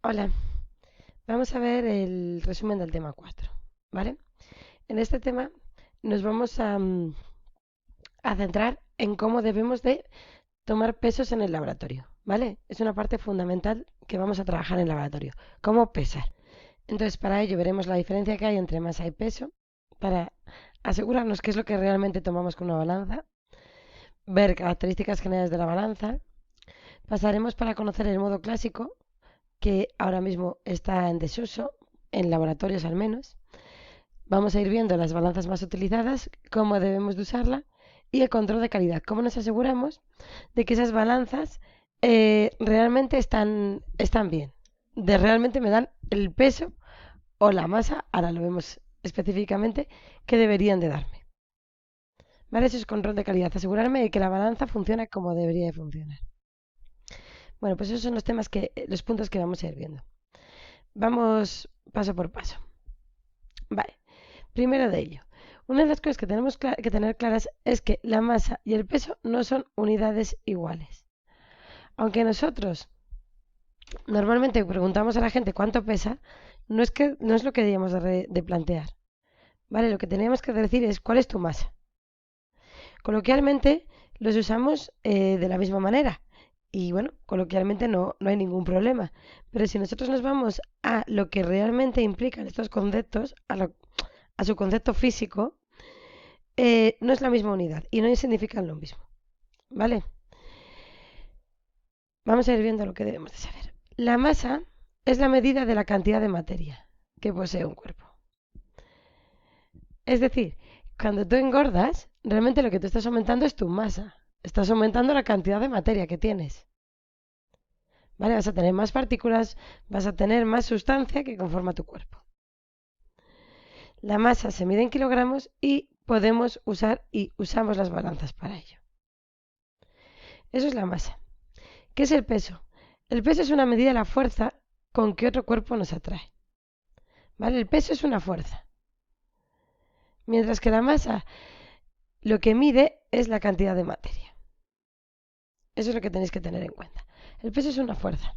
Hola, vamos a ver el resumen del tema 4, ¿vale? En este tema nos vamos a centrar en cómo debemos de tomar pesos en el laboratorio, ¿vale? Es una parte fundamental que vamos a trabajar en el laboratorio, cómo pesar. Entonces, para ello veremos la diferencia que hay entre masa y peso, para asegurarnos qué es lo que realmente tomamos con una balanza, ver características generales de la balanza, pasaremos para conocer el modo clásico, que ahora mismo está en desuso, en laboratorios al menos. Vamos a ir viendo las balanzas más utilizadas, cómo debemos de usarla y el control de calidad. Cómo nos aseguramos de que esas balanzas realmente están bien. De realmente me dan el peso o la masa, ahora lo vemos específicamente, que deberían de darme. ¿Vale? Eso es control de calidad. Asegurarme de que la balanza funciona como debería de funcionar. Bueno, pues esos son los puntos que vamos a ir viendo. Vamos paso por paso. Vale. Primero de ello, una de las cosas que tenemos que tener claras es que la masa y el peso no son unidades iguales. Aunque nosotros normalmente preguntamos a la gente cuánto pesa, no es lo que deberíamos de plantear. ¿Vale? Lo que tenemos que decir es cuál es tu masa. Coloquialmente los usamos de la misma manera. Y bueno, coloquialmente no hay ningún problema. Pero si nosotros nos vamos a lo que realmente implican estos conceptos, a su concepto físico, no es la misma unidad y no significan lo mismo. ¿Vale? Vamos a ir viendo lo que debemos de saber. La masa es la medida de la cantidad de materia que posee un cuerpo. Es decir, cuando tú engordas, realmente lo que tú estás aumentando es tu masa. Estás aumentando la cantidad de materia que tienes. ¿Vale? Vas a tener más partículas, vas a tener más sustancia que conforma tu cuerpo. La masa se mide en kilogramos y podemos usar y usamos las balanzas para ello. Eso es la masa. ¿Qué es el peso? El peso es una medida de la fuerza con que otro cuerpo nos atrae. ¿Vale? El peso es una fuerza. Mientras que la masa lo que mide es la cantidad de materia. Eso es lo que tenéis que tener en cuenta. El peso es una fuerza.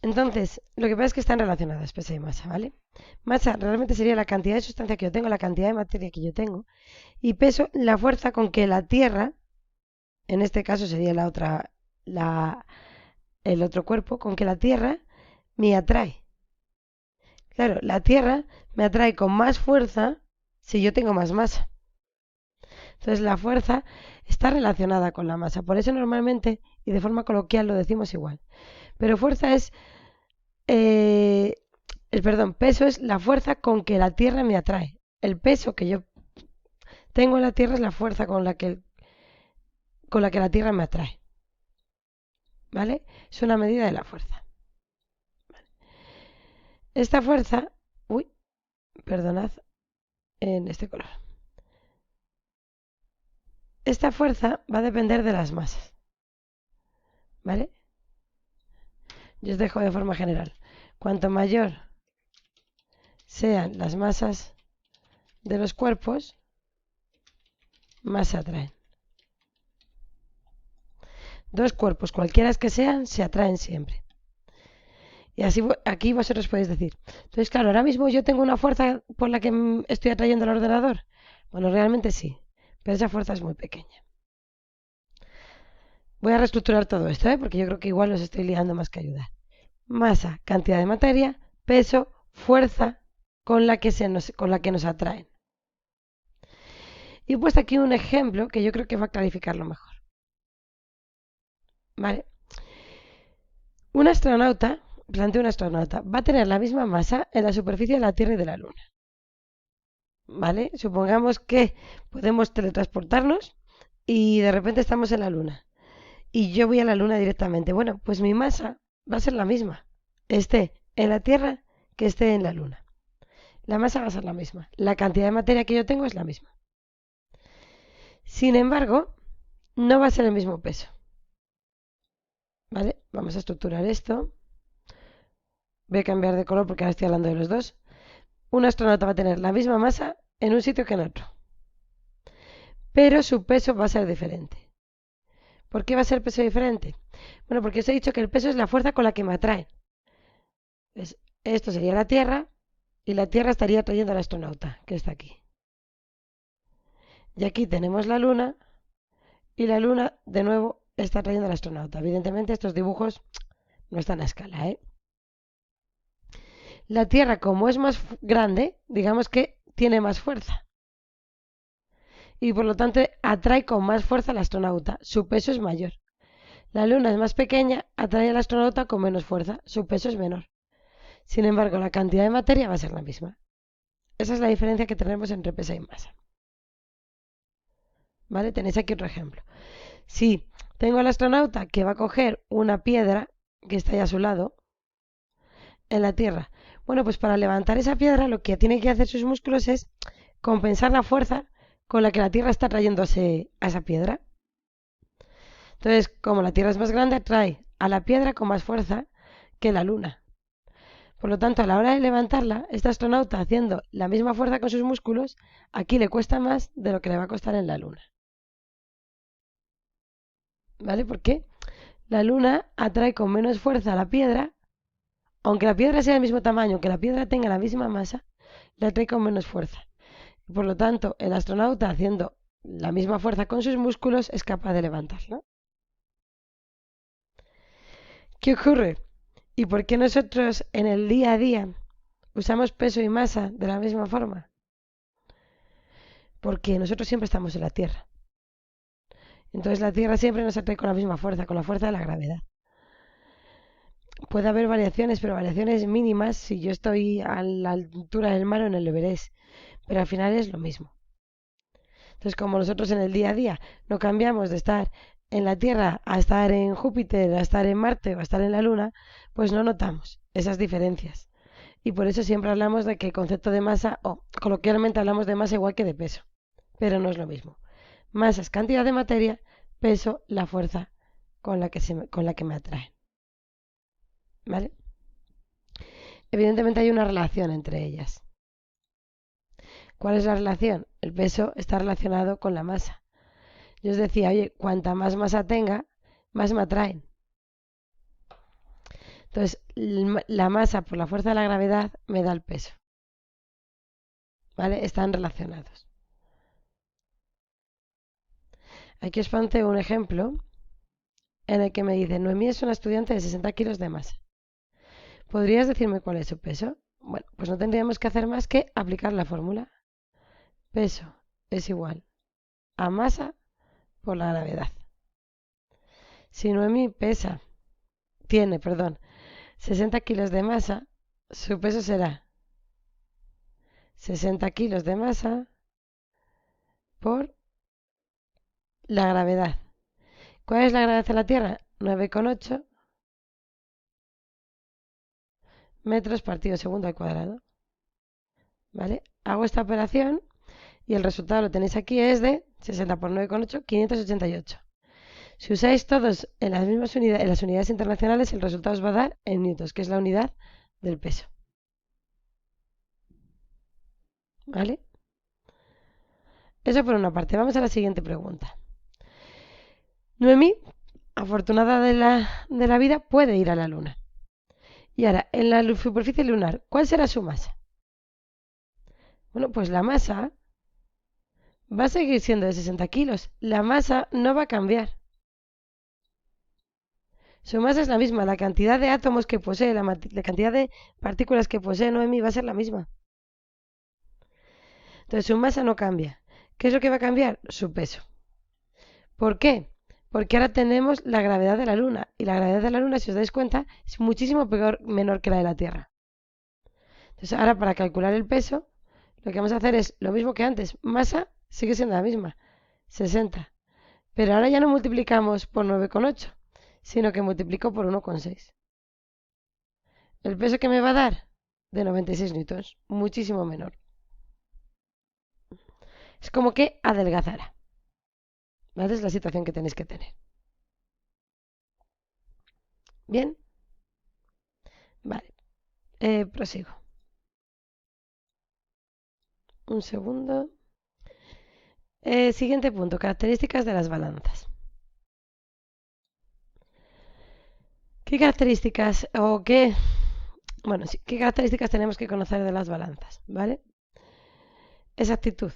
Entonces, lo que pasa es que están relacionadas, peso y masa, ¿vale? Masa realmente sería la cantidad de sustancia que yo tengo, la cantidad de materia que yo tengo. Y peso, la fuerza con que la Tierra, en este caso sería el otro cuerpo, con que la Tierra me atrae. Claro, la Tierra me atrae con más fuerza si yo tengo más masa. Entonces la fuerza está relacionada con la masa. Por eso normalmente y de forma coloquial lo decimos igual. Pero fuerza es, perdón, peso es la fuerza con que la Tierra me atrae. El peso que yo tengo en la Tierra es la fuerza con la que la Tierra me atrae. ¿Vale? Es una medida de la fuerza. Esta fuerza, uy, perdonad, en este color. Esta fuerza va a depender de las masas. ¿Vale? Yo os dejo de forma general. Cuanto mayor sean las masas de los cuerpos, más se atraen. Dos cuerpos, cualquiera que sean, se atraen siempre. Y así aquí vosotros podéis decir. Entonces, claro, ahora mismo yo tengo una fuerza por la que estoy atrayendo al ordenador. Bueno, realmente sí, pero esa fuerza es muy pequeña. Voy a reestructurar todo esto, porque yo creo que igual os estoy liando más que ayudar. Masa, cantidad de materia, peso, fuerza con la que nos atraen. Y he puesto aquí un ejemplo que yo creo que va a clarificarlo mejor. ¿Vale? Un astronauta, planteo un astronauta, va a tener la misma masa en la superficie de la Tierra y de la Luna. ¿Vale? Supongamos que podemos teletransportarnos y de repente estamos en la Luna. Y yo voy a la Luna directamente. Bueno, pues mi masa va a ser la misma. Esté en la Tierra que esté en la Luna. La masa va a ser la misma. La cantidad de materia que yo tengo es la misma. Sin embargo, no va a ser el mismo peso. ¿Vale? Vamos a estructurar esto. Voy a cambiar de color porque ahora estoy hablando de los dos. Un astronauta va a tener la misma masa en un sitio que en otro. Pero su peso va a ser diferente. ¿Por qué va a ser peso diferente? Bueno, porque os he dicho que el peso es la fuerza con la que me atraen. Pues esto sería la Tierra y la Tierra estaría trayendo al astronauta, que está aquí. Y aquí tenemos la Luna y la Luna de nuevo está trayendo al astronauta. Evidentemente estos dibujos no están a escala, ¿eh? La Tierra, como es más grande, digamos que tiene más fuerza y por lo tanto atrae con más fuerza al astronauta. Su peso es mayor. La Luna es más pequeña, atrae al astronauta con menos fuerza. Su peso es menor. Sin embargo, la cantidad de materia va a ser la misma. Esa es la diferencia que tenemos entre peso y masa. ¿Vale? Tenéis aquí otro ejemplo. Si tengo al astronauta que va a coger una piedra que está ahí a su lado en la Tierra. Bueno, pues para levantar esa piedra lo que tiene que hacer sus músculos es compensar la fuerza con la que la Tierra está trayéndose a esa piedra. Entonces, como la Tierra es más grande, atrae a la piedra con más fuerza que la Luna. Por lo tanto, a la hora de levantarla, este astronauta haciendo la misma fuerza con sus músculos, aquí le cuesta más de lo que le va a costar en la Luna. ¿Vale? Porque la Luna atrae con menos fuerza a la piedra, aunque la piedra sea del mismo tamaño, aunque la piedra tenga la misma masa, la atrae con menos fuerza. Y por lo tanto, el astronauta haciendo la misma fuerza con sus músculos es capaz de levantarla. ¿Qué ocurre? ¿Y por qué nosotros en el día a día usamos peso y masa de la misma forma? Porque nosotros siempre estamos en la Tierra. Entonces la Tierra siempre nos atrae con la misma fuerza, con la fuerza de la gravedad. Puede haber variaciones, pero variaciones mínimas si yo estoy a la altura del mar o en el Everest. Pero al final es lo mismo. Entonces, como nosotros en el día a día no cambiamos de estar en la Tierra a estar en Júpiter, a estar en Marte o a estar en la Luna, pues no notamos esas diferencias. Y por eso siempre hablamos de que el concepto de masa, o coloquialmente hablamos de masa igual que de peso, pero no es lo mismo. Masa es cantidad de materia, peso la fuerza con la que me atrae. ¿Vale? Evidentemente hay una relación entre ellas. ¿Cuál es la relación? El peso está relacionado con la masa. Yo os decía, oye, cuanta más masa tenga, más me atraen. Entonces, la masa por la fuerza de la gravedad me da el peso. ¿Vale? Están relacionados. Aquí os pongo un ejemplo en el que me dice, Noemí es una estudiante de 60 kilos de masa. ¿Podrías decirme cuál es su peso? Bueno, pues no tendríamos que hacer más que aplicar la fórmula. Peso es igual a masa por la gravedad. Si Noemí tiene 60 kilos de masa, su peso será 60 kilos de masa por la gravedad. ¿Cuál es la gravedad de la Tierra? 9,8 metros partido segundo al cuadrado. ¿Vale? Hago esta operación y el resultado lo tenéis aquí, es de 60 por 9,8, 588. Si usáis todos en las mismas unidades, en las unidades internacionales, el resultado os va a dar en newtons, que es la unidad del peso. ¿Vale? Eso por una parte. Vamos a la siguiente pregunta. Noemí, afortunada de la vida, puede ir a la Luna. Y ahora, en la superficie lunar, ¿cuál será su masa? Bueno, pues la masa va a seguir siendo de 60 kilos. La masa no va a cambiar. Su masa es la misma. La cantidad de átomos que posee, la cantidad de partículas que posee Noemi va a ser la misma. Entonces su masa no cambia. ¿Qué es lo que va a cambiar? Su peso. ¿Por qué? Porque ahora tenemos la gravedad de la Luna. Y la gravedad de la Luna, si os dais cuenta, es muchísimo menor que la de la Tierra. Entonces ahora para calcular el peso, lo que vamos a hacer es lo mismo que antes. Masa sigue siendo la misma. 60. Pero ahora ya no multiplicamos por 9,8, sino que multiplico por 1,6. El peso que me va a dar de 96 newtons, muchísimo menor. Es como que adelgazara. ¿Vale? Es la situación que tenéis que tener. Bien, vale. Prosigo. Un segundo. Siguiente punto, características de las balanzas. ¿Qué características o qué, bueno, sí, qué características tenemos que conocer de las balanzas? ¿Vale? Exactitud.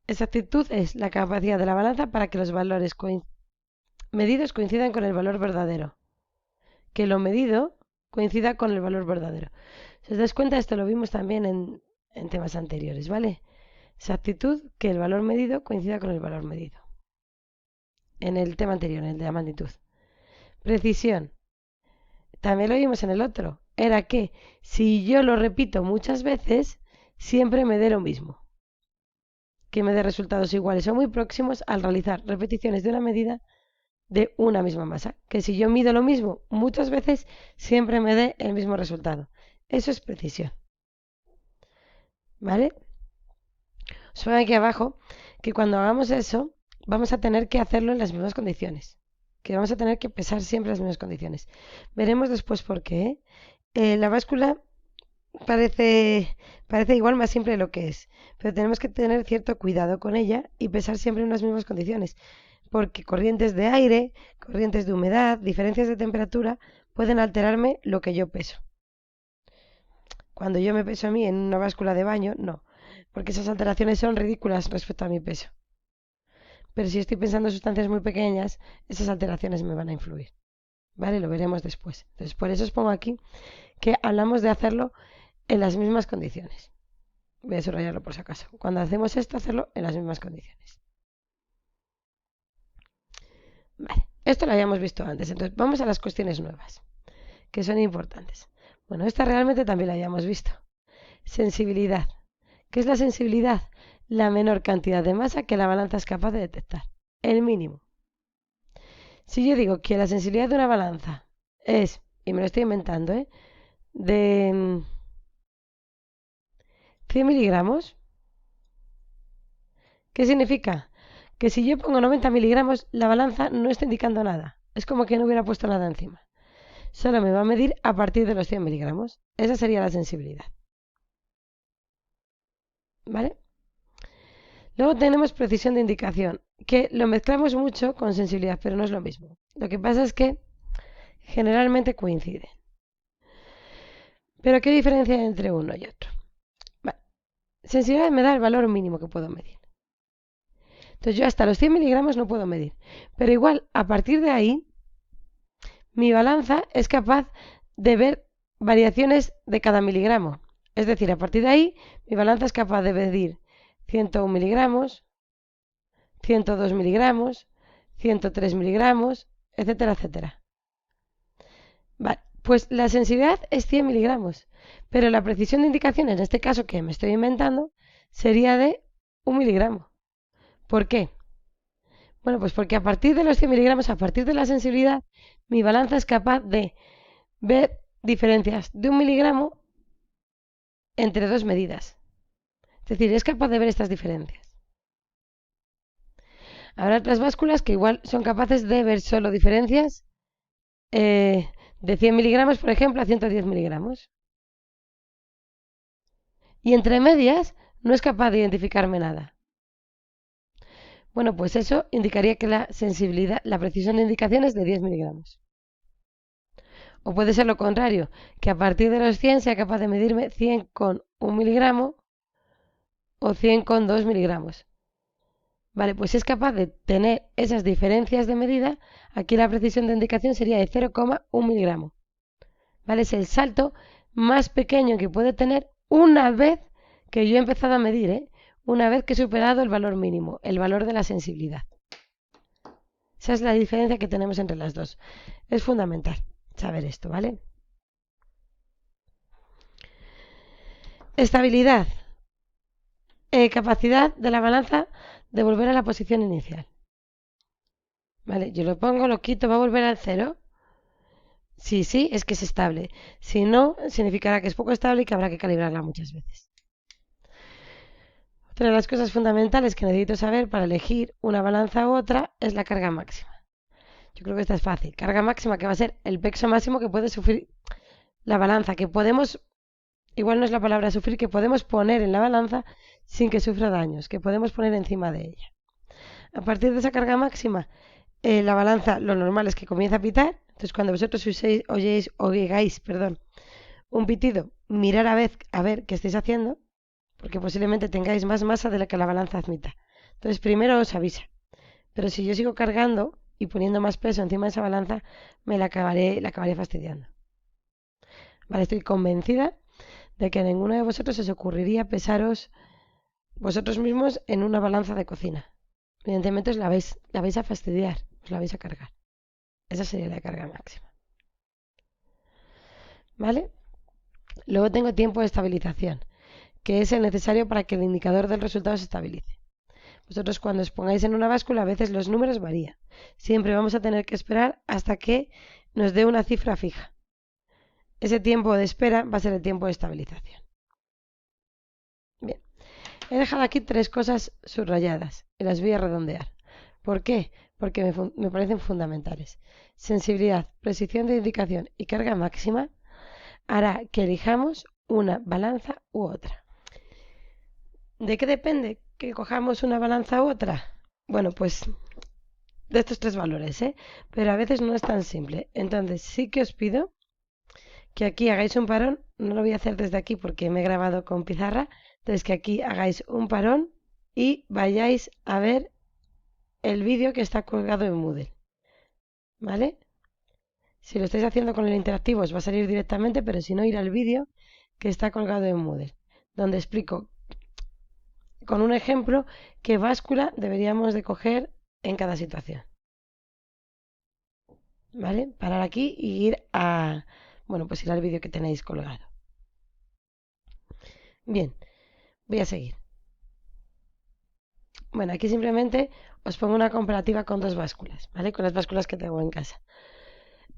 Exactitud es la capacidad de la balanza para que los valores medidos coincidan con el valor verdadero. Que lo medido coincida con el valor verdadero. Si os das cuenta, esto lo vimos también en temas anteriores, ¿vale? Exactitud, que el valor medido coincida con el valor medido. En el tema anterior, en el de la magnitud. Precisión, también lo vimos en el otro. Era que si yo lo repito muchas veces, siempre me dé lo mismo. Que me dé resultados iguales o muy próximos al realizar repeticiones de una medida de una misma masa. Que si yo mido lo mismo muchas veces, siempre me dé el mismo resultado. Eso es precisión. ¿Vale? Os pongo aquí abajo que cuando hagamos eso, vamos a tener que hacerlo en las mismas condiciones. Que vamos a tener que pesar siempre las mismas condiciones. Veremos después por qué. La báscula parece igual más simple de lo que es, pero tenemos que tener cierto cuidado con ella y pesar siempre en las mismas condiciones, porque corrientes de aire, corrientes de humedad, diferencias de temperatura pueden alterarme lo que yo peso. Cuando yo me peso a mí en una báscula de baño, no, porque esas alteraciones son ridículas respecto a mi peso. Pero si estoy pensando en sustancias muy pequeñas, esas alteraciones me van a influir. ¿Vale? Lo veremos después. Entonces, por eso os pongo aquí que hablamos de hacerlo en las mismas condiciones. Voy a subrayarlo por si acaso. Cuando hacemos esto, hacerlo en las mismas condiciones. Vale, esto lo habíamos visto antes. Entonces, vamos a las cuestiones nuevas, que son importantes. Bueno, esta realmente también la habíamos visto. Sensibilidad. ¿Qué es la sensibilidad? La menor cantidad de masa que la balanza es capaz de detectar. El mínimo. Si yo digo que la sensibilidad de una balanza es, y me lo estoy inventando, de 100 miligramos, ¿qué significa? Que si yo pongo 90 miligramos, la balanza no está indicando nada. Es como que no hubiera puesto nada encima. Solo me va a medir a partir de los 100 miligramos. Esa sería la sensibilidad. ¿Vale? Luego tenemos precisión de indicación, que lo mezclamos mucho con sensibilidad, pero no es lo mismo. Lo que pasa es que generalmente coinciden. Pero ¿qué diferencia hay entre uno y otro? Vale. Sensibilidad me da el valor mínimo que puedo medir. Entonces yo hasta los 100 miligramos no puedo medir. Pero igual, a partir de ahí, mi balanza es capaz de ver variaciones de cada miligramo. Es decir, a partir de ahí, mi balanza es capaz de medir 101 miligramos, 102 miligramos, 103 miligramos, etcétera, etcétera. Vale, pues la sensibilidad es 100 miligramos, pero la precisión de indicación, en este caso que me estoy inventando, sería de 1 miligramo. ¿Por qué? Bueno, pues porque a partir de los 100 miligramos, a partir de la sensibilidad, mi balanza es capaz de ver diferencias de 1 miligramo entre dos medidas. Es decir, es capaz de ver estas diferencias. Habrá otras básculas que igual son capaces de ver solo diferencias de 100 miligramos, por ejemplo, a 110 miligramos. Y entre medias no es capaz de identificarme nada. Bueno, pues eso indicaría que la sensibilidad, la precisión de indicación es de 10 miligramos. O puede ser lo contrario, que a partir de los 100 sea capaz de medirme 100 con 1 miligramo o 100 con 2 miligramos. Vale, pues es capaz de tener esas diferencias de medida. Aquí la precisión de indicación sería de 0,1 miligramo. ¿Vale? Es el salto más pequeño que puede tener una vez que yo he empezado a medir, una vez que he superado el valor mínimo, el valor de la sensibilidad. Esa es la diferencia que tenemos entre las dos. Es fundamental saber esto, ¿vale? Estabilidad. Capacidad de la balanza de volver a la posición inicial. ¿Vale? Yo lo pongo, lo quito, va a volver al cero. Sí, sí, es que es estable. Si no, significará que es poco estable y que habrá que calibrarla muchas veces. Otra de las cosas fundamentales que necesito saber para elegir una balanza u otra es la carga máxima. Yo creo que esta es fácil. Carga máxima que va a ser el peso máximo que puede sufrir la balanza, que podemos, igual no es la palabra sufrir, que podemos poner en la balanza sin que sufra daños, que podemos poner encima de ella. A partir de esa carga máxima, la balanza lo normal es que comience a pitar, Entonces, cuando vosotros oigáis, un pitido, mirar a ver qué estáis haciendo, porque posiblemente tengáis más masa de la que la balanza admita. Entonces, primero os avisa. Pero si yo sigo cargando y poniendo más peso encima de esa balanza, la acabaré fastidiando. Vale, estoy convencida de que a ninguno de vosotros os ocurriría pesaros vosotros mismos en una balanza de cocina. Evidentemente la vais a fastidiar, os la vais a cargar. Esa sería la carga máxima. ¿Vale? Luego tengo tiempo de estabilización, que es el necesario para que el indicador del resultado se estabilice. Vosotros cuando os pongáis en una báscula a veces los números varían. Siempre vamos a tener que esperar hasta que nos dé una cifra fija. Ese tiempo de espera va a ser el tiempo de estabilización. Bien, he dejado aquí 3 cosas subrayadas y las voy a redondear. ¿Por qué? Porque me parecen fundamentales. Sensibilidad, precisión de indicación y carga máxima hará que elijamos una balanza u otra. ¿De qué depende que cojamos una balanza u otra? Bueno, pues de estos 3 valores, ¿eh? Pero a veces no es tan simple. Entonces sí que os pido que aquí hagáis un parón. No lo voy a hacer desde aquí porque me he grabado con pizarra. Entonces que aquí hagáis un parón y vayáis a ver el vídeo que está colgado en Moodle. ¿Vale? Si lo estáis haciendo con el interactivo os va a salir directamente, pero si no, ir al vídeo que está colgado en Moodle, donde explico con un ejemplo qué báscula deberíamos de coger en cada situación. ¿Vale? Parar aquí y ir a, bueno, pues ir al vídeo que tenéis colgado. Bien, voy a seguir. Bueno, aquí simplemente os pongo una comparativa con 2 básculas, ¿vale? Con las básculas que tengo en casa.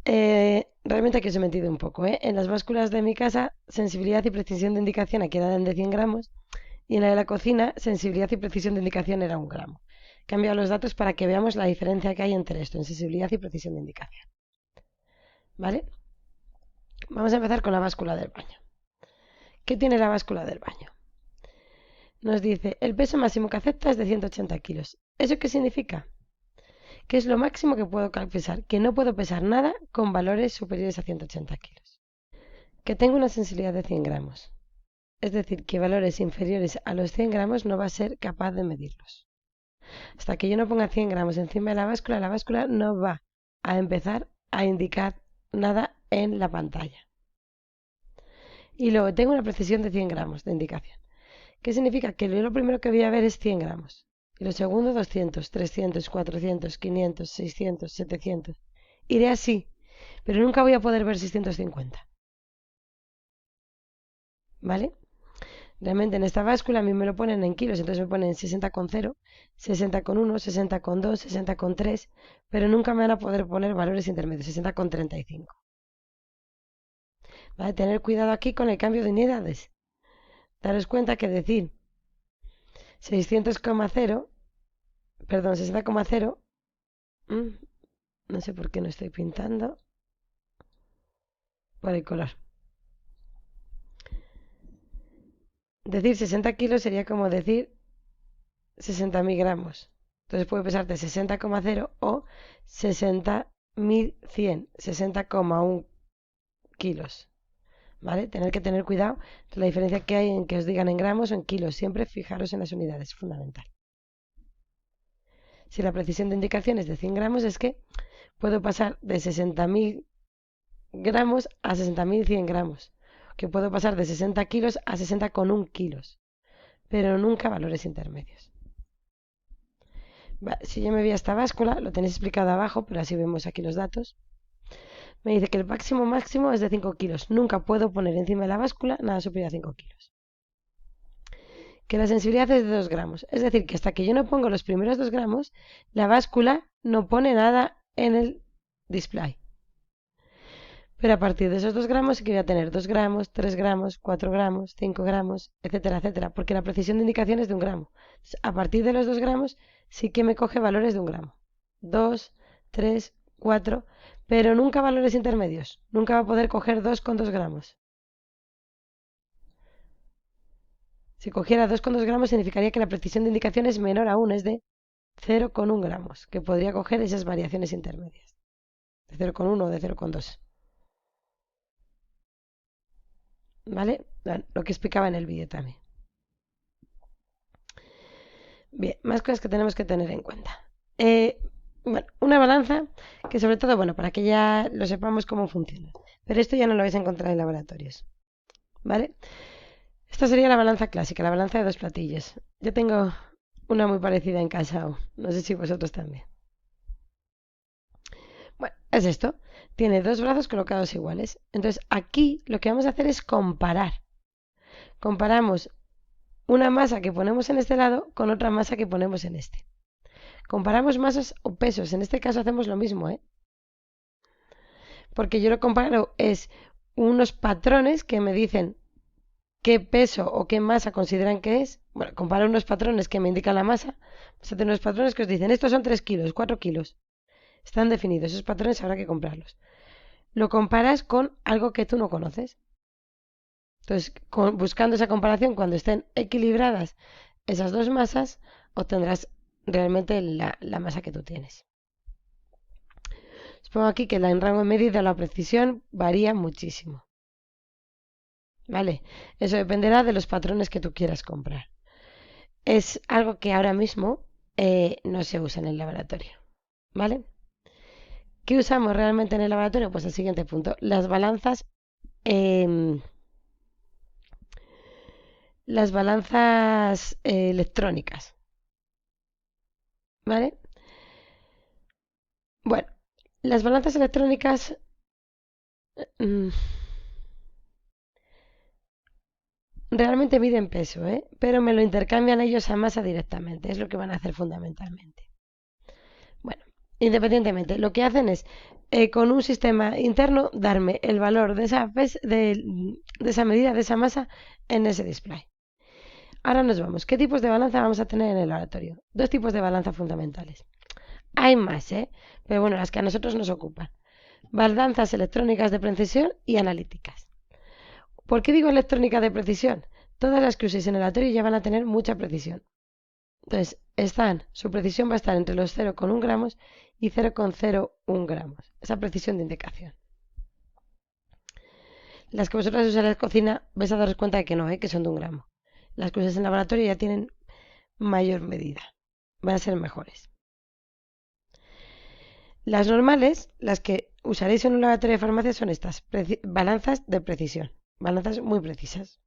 Realmente aquí os he metido un poco, ¿eh? En las básculas de mi casa, sensibilidad y precisión de indicación aquí eran de 100 gramos y en la de la cocina, sensibilidad y precisión de indicación era 1 gramo. He cambiado los datos para que veamos la diferencia que hay entre esto, en sensibilidad y precisión de indicación. ¿Vale? Vamos a empezar con la báscula del baño. ¿Qué tiene la báscula del baño? Nos dice, el peso máximo que acepta es de 180 kilos. ¿Eso qué significa? Que es lo máximo que puedo pesar, que no puedo pesar nada con valores superiores a 180 kilos. Que tengo una sensibilidad de 100 gramos. Es decir, que valores inferiores a los 100 gramos no va a ser capaz de medirlos. Hasta que yo no ponga 100 gramos encima de la báscula no va a empezar a indicar nada en la pantalla. Y luego tengo una precisión de 100 gramos de indicación. ¿Qué significa? Que lo primero que voy a ver es 100 gramos. Y lo segundo 200, 300, 400, 500, 600, 700. Iré así, pero nunca voy a poder ver 650. ¿Vale? Realmente en esta báscula a mí me lo ponen en kilos, entonces me ponen 60,0, 60,1, 60,2, 60,3, pero nunca me van a poder poner valores intermedios, 60,35. ¿Vale? Tener cuidado aquí con el cambio de unidades. Daros cuenta que decir 600,0, perdón, 60,0, no sé por qué no estoy pintando por el color. Decir 60 kilos sería como decir 60.000 gramos. Entonces puede pesarte 60,0 o 60.100, 60,1 kilos. ¿Vale? Tener que tener cuidado de la diferencia que hay en que os digan en gramos o en kilos. Siempre fijaros en las unidades, es fundamental. Si la precisión de indicación es de 100 gramos, es que puedo pasar de 60.000 gramos a 60.100 gramos. Que puedo pasar de 60 kilos a 60,1 kilos. Pero nunca valores intermedios. Si yo me voy a esta báscula, lo tenéis explicado abajo, pero así vemos aquí los datos. Me dice que el máximo es de 5 kilos. Nunca puedo poner encima de la báscula nada superior a 5 kilos. Que la sensibilidad es de 2 gramos. Es decir, que hasta que yo no pongo los primeros 2 gramos, la báscula no pone nada en el display. Pero a partir de esos 2 gramos sí que voy a tener 2 gramos, 3 gramos, 4 gramos, 5 gramos, etcétera, etcétera. Porque la precisión de indicación es de 1 gramo. Entonces, a partir de los 2 gramos sí que me coge valores de 1 gramo. 2, 3, 4, pero nunca valores intermedios. Nunca va a poder coger 2,2 gramos. Si cogiera 2,2 gramos significaría que la precisión de indicación es menor aún, es de 0,1 gramos, que podría coger esas variaciones intermedias. de 0,1 o de 0,2. ¿Vale? Lo que explicaba en el vídeo también. Bien, más cosas que tenemos que tener en cuenta. Bueno, una balanza que sobre todo, bueno, para que ya lo sepamos cómo funciona. Pero esto ya no lo vais a encontrar en laboratorios. ¿Vale? Esta sería la balanza clásica, la balanza de dos platillos. Yo tengo una muy parecida en casa, no sé si vosotros también. Bueno, es esto. Tiene dos brazos colocados iguales. Entonces aquí lo que vamos a hacer es comparar. Comparamos una masa que ponemos en este lado con otra masa que ponemos en este. Comparamos masas o pesos. En este caso hacemos lo mismo, ¿eh? Porque yo lo comparo es unos patrones que me dicen qué peso o qué masa consideran que es. Bueno, comparo unos patrones que me indican la masa. Pues hacer unos patrones que os dicen, estos son 3 kilos, 4 kilos. Están definidos, esos patrones habrá que comprarlos. Lo comparas con algo que tú no conoces. Entonces, buscando esa comparación, cuando estén equilibradas esas dos masas, obtendrás realmente la masa que tú tienes. Os pongo aquí que en rango de medida la precisión varía muchísimo. ¿Vale? Eso dependerá de los patrones que tú quieras comprar. Es algo que ahora mismo no se usa en el laboratorio. ¿Vale? ¿Qué usamos realmente en el laboratorio? Pues el siguiente punto. Las balanzas electrónicas. ¿Vale? Bueno, las balanzas electrónicas mm, realmente miden peso, ¿eh? Pero me lo intercambian ellos a masa directamente. Es lo que van a hacer fundamentalmente. Bueno, independientemente, lo que hacen es, con un sistema interno, darme el valor de esa medida, de esa masa, en ese display. Ahora nos vamos. ¿Qué tipos de balanza vamos a tener en el laboratorio? Dos tipos de balanza fundamentales. Hay más, ¿eh? Pero bueno, las que a nosotros nos ocupan. Balanzas electrónicas de precisión y analíticas. ¿Por qué digo electrónica de precisión? Todas las que uséis en el laboratorio ya van a tener mucha precisión. Entonces, su precisión va a estar entre los 0,1 gramos y 0,01 gramos. Esa precisión de indicación. Las que vosotras usáis en la cocina vais a daros cuenta de que no, que son de 1 gramo. Las que usáis en laboratorio ya tienen mayor medida. Van a ser mejores. Las normales, las que usaréis en un laboratorio de farmacia, son estas, balanzas de precisión. Balanzas muy precisas.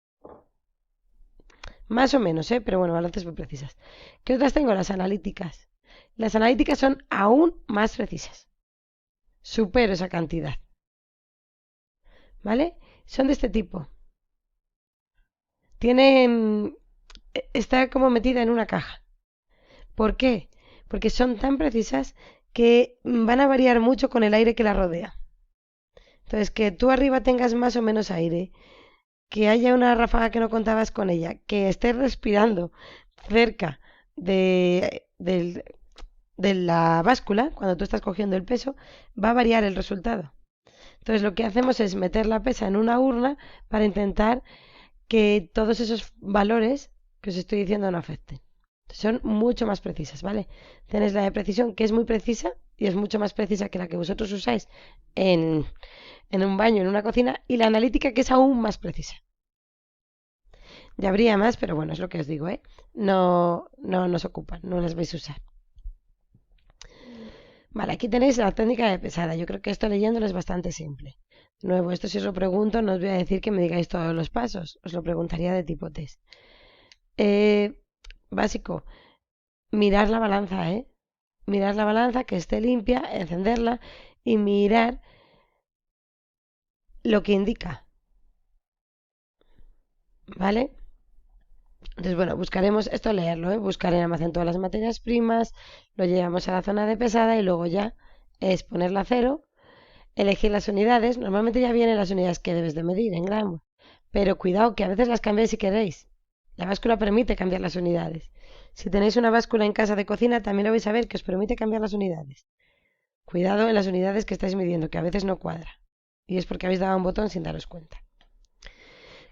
Más o menos, pero bueno, balanzas muy precisas. ¿Qué otras tengo? Las analíticas. Las analíticas son aún más precisas. Supero esa cantidad. ¿Vale? Son de este tipo. Está como metida en una caja. ¿Por qué? Porque son tan precisas que van a variar mucho con el aire que la rodea. Entonces, que tú arriba tengas más o menos aire, que haya una ráfaga que no contabas con ella, que estés respirando cerca de la báscula, cuando tú estás cogiendo el peso, va a variar el resultado. Entonces lo que hacemos es meter la pesa en una urna para intentar que todos esos valores que os estoy diciendo no afecten. Son mucho más precisas, ¿vale? Tenéis la de precisión, que es muy precisa y es mucho más precisa que la que vosotros usáis en un baño, en una cocina, y la analítica, que es aún más precisa. Ya habría más, pero bueno, es lo que os digo, ¿eh? No nos ocupan, no las vais a usar. Vale, aquí tenéis la técnica de pesada. Yo creo que esto leyéndolo es bastante simple. De nuevo, esto si os lo pregunto, no os voy a decir que me digáis todos los pasos. Os lo preguntaría de tipo test. Básico, mirar la balanza, ¿eh? Mirar la balanza, que esté limpia, encenderla y mirar lo que indica. ¿Vale? Entonces, bueno, buscaremos esto, leerlo, ¿eh? Buscar en almacén todas las materias primas, lo llevamos a la zona de pesada y luego ya es ponerla a cero, elegir las unidades. Normalmente ya vienen las unidades que debes de medir en gramos, pero cuidado que a veces las cambiáis si queréis. La báscula permite cambiar las unidades. Si tenéis una báscula en casa de cocina, también lo vais a ver que os permite cambiar las unidades. Cuidado en las unidades que estáis midiendo, que a veces no cuadra. Y es porque habéis dado un botón sin daros cuenta.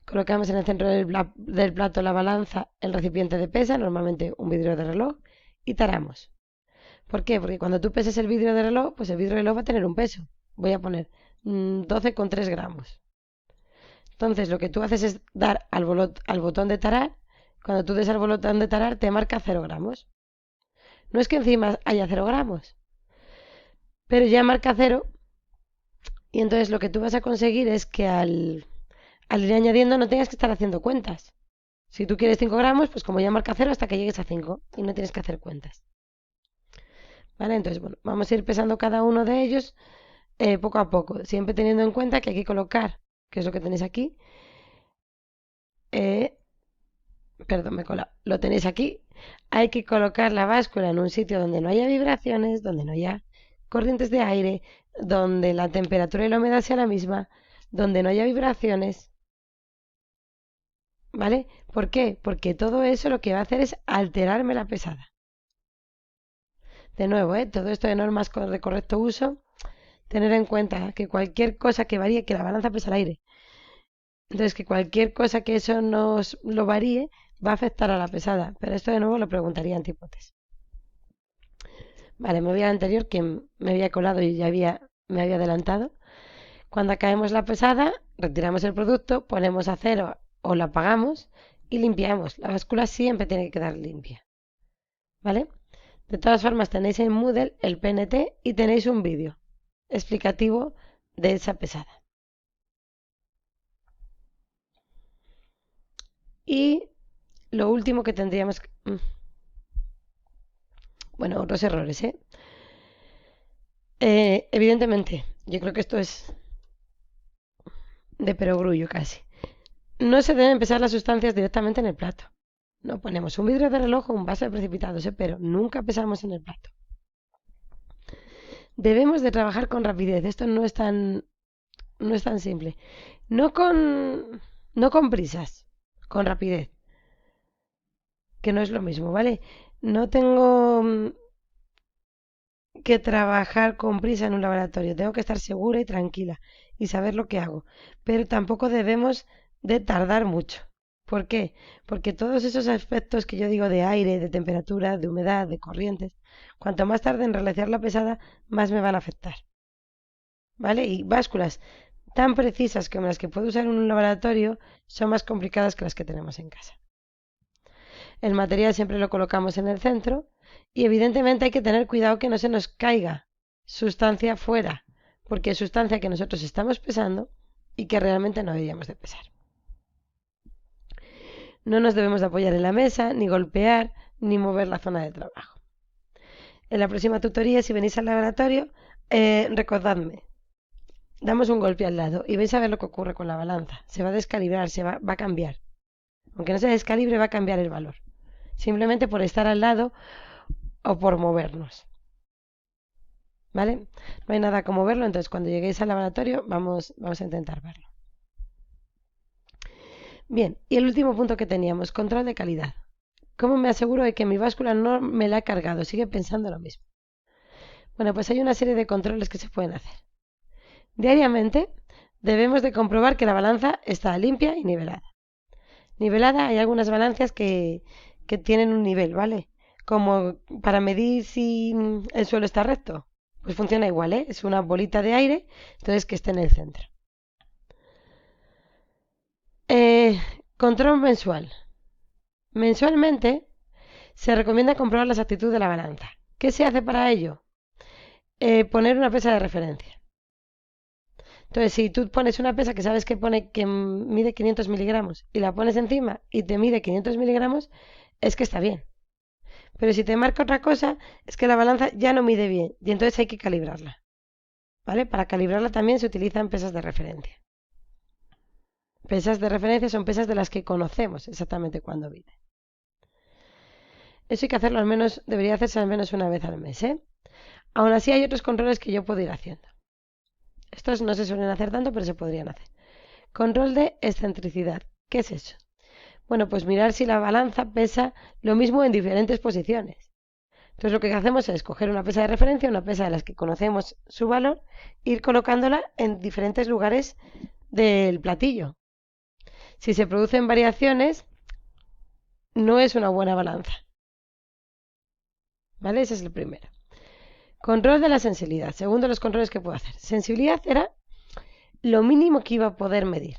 Colocamos en el centro del plato la balanza, el recipiente de pesa, normalmente un vidrio de reloj, y taramos. ¿Por qué? Porque cuando tú peses el vidrio del reloj, pues el vidrio del reloj va a tener un peso. Voy a poner 12,3 gramos. Entonces lo que tú haces es dar al botón de tarar. Cuando tú des al botón de tarar te marca 0 gramos. No es que encima haya 0 gramos, pero ya marca 0 y entonces lo que tú vas a conseguir es que al ir añadiendo no tengas que estar haciendo cuentas. Si tú quieres 5 gramos, pues como ya marca 0 hasta que llegues a 5 y no tienes que hacer cuentas. ¿Vale? Entonces, bueno, vamos a ir pesando cada uno de ellos poco a poco, siempre teniendo en cuenta que hay que colocar, que es lo que tenéis aquí, eh, perdón, me he colado, lo tenéis aquí, hay que colocar la báscula en un sitio donde no haya vibraciones, donde no haya corrientes de aire, donde la temperatura y la humedad sea la misma, donde no haya vibraciones, ¿vale? ¿Por qué? Porque todo eso lo que va a hacer es alterarme la pesada. De nuevo, todo esto de normas de correcto uso, tener en cuenta que cualquier cosa que varíe, que la balanza pesa al aire, entonces que cualquier cosa que eso nos lo varíe va a afectar a la pesada, pero esto de nuevo lo preguntaría Antípotes. Vale, me voy al anterior que me había colado y me había adelantado. Cuando acabemos la pesada, retiramos el producto, ponemos a cero o la apagamos y limpiamos. La báscula siempre tiene que quedar limpia. ¿Vale? De todas formas, tenéis en Moodle el PNT y tenéis un vídeo explicativo de esa pesada. Y lo último que tendríamos que... Bueno, otros errores, ¿eh? Evidentemente, yo creo que esto es de perogrullo casi. No se deben pesar las sustancias directamente en el plato. No ponemos un vidrio de reloj o un vaso de precipitados, pero nunca pesamos en el plato. Debemos de trabajar con rapidez. Esto no es tan simple. No con prisas, con rapidez, que no es lo mismo, ¿vale? No tengo que trabajar con prisa en un laboratorio. Tengo que estar segura y tranquila y saber lo que hago. Pero tampoco debemos de tardar mucho. ¿Por qué? Porque todos esos aspectos que yo digo de aire, de temperatura, de humedad, de corrientes, cuanto más tarde en realizar la pesada, más me van a afectar. ¿Vale? Y básculas tan precisas como las que puedo usar en un laboratorio son más complicadas que las que tenemos en casa. El material siempre lo colocamos en el centro y evidentemente hay que tener cuidado que no se nos caiga sustancia fuera, porque es sustancia que nosotros estamos pesando y que realmente no deberíamos de pesar. No nos debemos de apoyar en la mesa, ni golpear, ni mover la zona de trabajo. En la próxima tutoría, si venís al laboratorio, recordadme, damos un golpe al lado y vais a ver lo que ocurre con la balanza. Se va a descalibrar, va a cambiar. Aunque no se descalibre, va a cambiar el valor. Simplemente por estar al lado o por movernos. ¿Vale? No hay nada como verlo, entonces cuando lleguéis al laboratorio vamos a intentar verlo. Bien, y el último punto que teníamos, control de calidad. ¿Cómo me aseguro de que mi báscula no me la ha cargado? Sigue pensando lo mismo. Bueno, pues hay una serie de controles que se pueden hacer. Diariamente debemos de comprobar que la balanza está limpia y nivelada. Nivelada, hay algunas balanzas que tienen un nivel, ¿vale? Como para medir si el suelo está recto. Pues funciona igual, ¿eh? Es una bolita de aire, entonces que esté en el centro. Control mensual. Mensualmente se recomienda comprobar la exactitud de la balanza. ¿Qué se hace para ello? Poner una pesa de referencia. Entonces, si tú pones una pesa que sabes que pone que mide 500 miligramos y la pones encima y te mide 500 miligramos, es que está bien. Pero si te marca otra cosa, es que la balanza ya no mide bien y entonces hay que calibrarla. ¿Vale? Para calibrarla también se utilizan pesas de referencia. Pesas de referencia son pesas de las que conocemos exactamente cuándo mide. Eso hay que hacerlo al menos, debería hacerse al menos una vez al mes, ¿eh? Aún así hay otros controles que yo puedo ir haciendo. Estos no se suelen hacer tanto, pero se podrían hacer. Control de excentricidad. ¿Qué es eso? Bueno, pues mirar si la balanza pesa lo mismo en diferentes posiciones. Entonces lo que hacemos es coger una pesa de referencia, una pesa de las que conocemos su valor, e ir colocándola en diferentes lugares del platillo. Si se producen variaciones, no es una buena balanza. ¿Vale? Ese es el primero. Control de la sensibilidad. Segundo, los controles que puedo hacer. Sensibilidad era lo mínimo que iba a poder medir,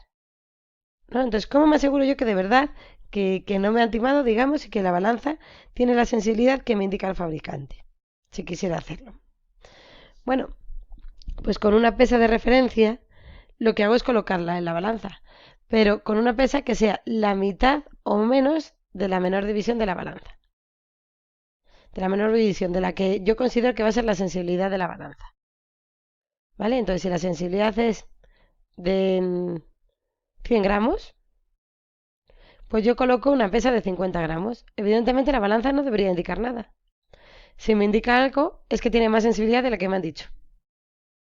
¿no? Entonces, ¿cómo me aseguro yo que de verdad que no me han timado, digamos, y que la balanza tiene la sensibilidad que me indica el fabricante? Si quisiera hacerlo. Bueno, pues con una pesa de referencia lo que hago es colocarla en la balanza, pero con una pesa que sea la mitad o menos de la menor división de la balanza. De la menor división de la que yo considero que va a ser la sensibilidad de la balanza. ¿Vale? Entonces, si la sensibilidad es de 100 gramos, pues yo coloco una pesa de 50 gramos. Evidentemente la balanza no debería indicar nada. Si me indica algo, es que tiene más sensibilidad de la que me han dicho.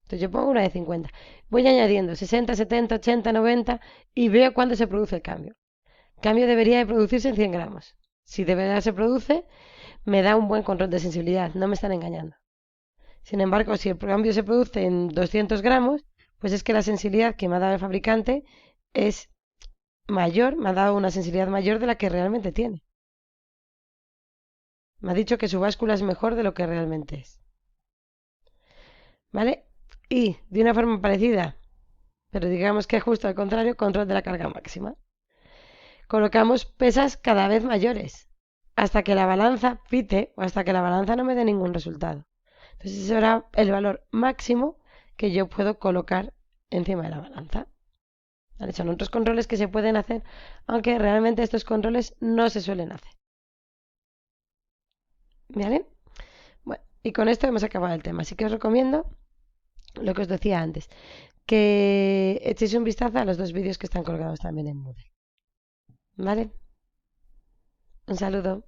Entonces yo pongo una de 50. Voy añadiendo 60, 70, 80, 90 y veo cuándo se produce el cambio. El cambio debería de producirse en 100 gramos. Si de verdad se produce, me da un buen control de sensibilidad. No me están engañando. Sin embargo, si el cambio se produce en 200 gramos, pues es que la sensibilidad que me ha dado el fabricante es mayor, me ha dado una sensibilidad mayor de la que realmente tiene. Me ha dicho que su báscula es mejor de lo que realmente es. ¿Vale? Y de una forma parecida, pero digamos que justo al contrario, control de la carga máxima. Colocamos pesas cada vez mayores hasta que la balanza pite o hasta que la balanza no me dé ningún resultado. Entonces ese será el valor máximo que yo puedo colocar encima de la balanza. ¿Vale? Son otros controles que se pueden hacer, aunque realmente estos controles no se suelen hacer. ¿Vale? Bueno, y con esto hemos acabado el tema. Así que os recomiendo lo que os decía antes, que echéis un vistazo a los dos vídeos que están colgados también en Moodle. ¿Vale? Un saludo.